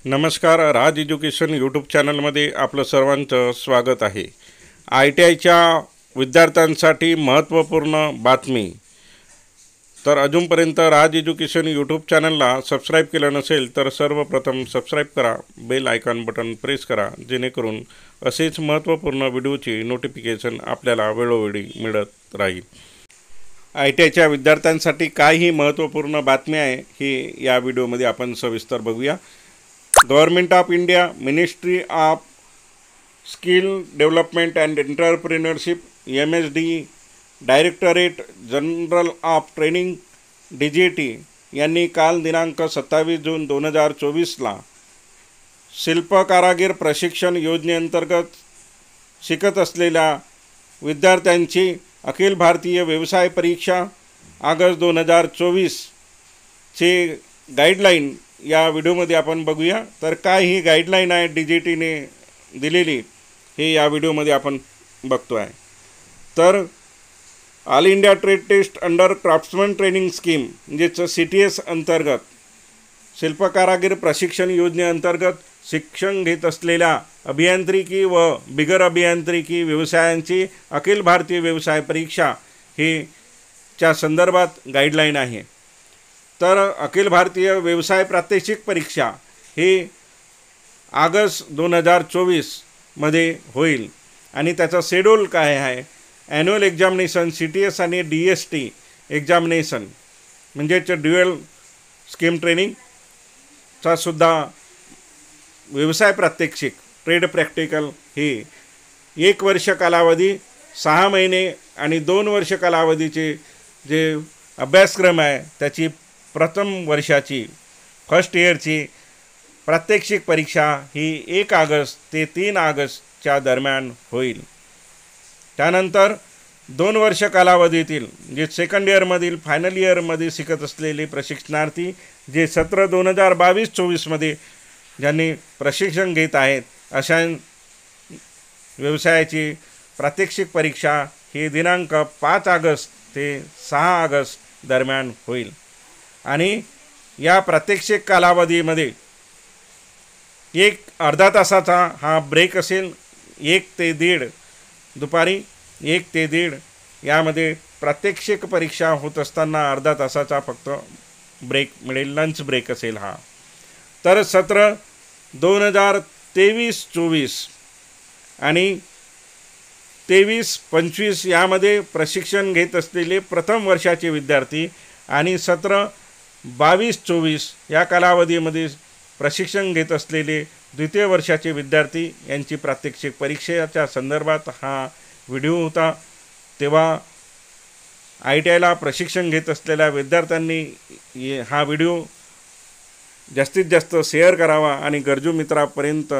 नमस्कार. राज education YouTube चॅनलमध्ये आपलं सर्वांचं स्वागत आहे. ITIच्या विद्यार्थ्यांसाठी महत्त्वपूर्ण बातमी. तर अजूनपर्यंत राज एज्युकेशन यूट्यूब चॅनलला सबस्क्राईब केलं नसेल तर सर्वप्रथम सबस्क्राईब करा, बेल आयकॉन बटन प्रेस करा, जेणेकरून असेच महत्त्वपूर्ण व्हिडिओची नोटिफिकेशन आपल्याला वेळोवेळी मिळत राहील. ITIच्या विद्यार्थ्यांसाठी काय ही महत्त्वपूर्ण बातमी आहे ही या व्हिडिओमध्ये आपण सविस्तर बघूया. Government of India, ministry of skill development and entrepreneurship, MSD, directorate general of training DGT यांनी काल दिनांक 27 जून 2024ला शिल्पकारागीर प्रशिक्षण योजनेअंतर्गत शिकत असलेल्या विद्यार्थ्यांची अखिल भारतीय व्यवसाय परीक्षा ऑगस्ट 2024चे गाईडलाईन या व्हिडिओमध्ये आपण बघूया. तर काय ही गाईडलाईन आहे DGTने दिलेली हे या व्हिडिओमध्ये आपण बघतो आहे. तर all India trade test under craftsman training scheme म्हणजेच CTS अंतर्गत शिल्पकारागीर प्रशिक्षण योजनेअंतर्गत शिक्षण घेत असलेल्या अभियांत्रिकी व बिगर अभियांत्रिकी व्यवसायांची अखिल भारतीय व्यवसाय परीक्षा ही च्या संदर्भात गाईडलाईन आहे. तर अखिल भारतीय व्यवसाय प्रात्यक्षिक परीक्षा ही ऑगस्ट 2024मध्ये होईल आणि त्याचा शेड्यूल काय आहे. ॲन्युअल एक्झामिनेशन CTS आणि DST एक्झामिनेशन म्हणजेच ड्युअल स्कीम ट्रेनिंगचा सुद्धा व्यवसाय प्रात्यक्षिक ट्रेड प्रॅक्टिकल ही 1 वर्ष कालावधी, 6 महिने आणि 2 वर्ष कालावधीचे जे अभ्यासक्रम आहे त्याची प्रथम वर्षाची फर्स्ट इयरची प्रात्यक्षिक परीक्षा ही 1 ऑगस्ट ते 3 ऑगस्टच्या दरम्यान होईल. त्यानंतर 2 वर्ष कालावधीतील जे सेकंड इयरमधील फायनल इयरमध्ये शिकत असलेले प्रशिक्षणार्थी जे सत्र 2022-24मध्ये ज्यांनी प्रशिक्षण घेत आहेत अशा व्यवसायाची प्रात्यक्षिक परीक्षा ही दिनांक 5 ऑगस्ट ते 6 ऑगस्ट दरम्यान होईल. आणि या प्रात्यक्षिक कालावधीमध्ये अर्धा तासाचा हा ब्रेक असेल. 1 ते 1:30 दुपारी 1 ते 1:30 यामध्ये प्रात्यक्षिक परीक्षा होत असताना अर्धा तासाचा फक्त ब्रेक मिळेल, लंच ब्रेक असेल हा. तर सत्र 2023-24 आणि 23-25 यामध्ये प्रशिक्षण घेत असलेले प्रथम वर्षाचे विद्यार्थी आणि सत्र 22-24 या कालावधीमध्ये प्रशिक्षण घेत असलेले द्वितीय वर्षाचे विद्यार्थी यांची प्रात्यक्षिक परीक्षेच्या संदर्भात हा व्हिडिओ होता. तेव्हा ITIला प्रशिक्षण घेत असलेल्या विद्यार्थ्यांनी हा व्हिडिओ जास्तीत जास्त शेअर करावा आणि गरजू मित्रांपर्यंत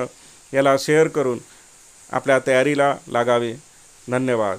याला शेअर करून आपल्या तयारीला लागावे. धन्यवाद.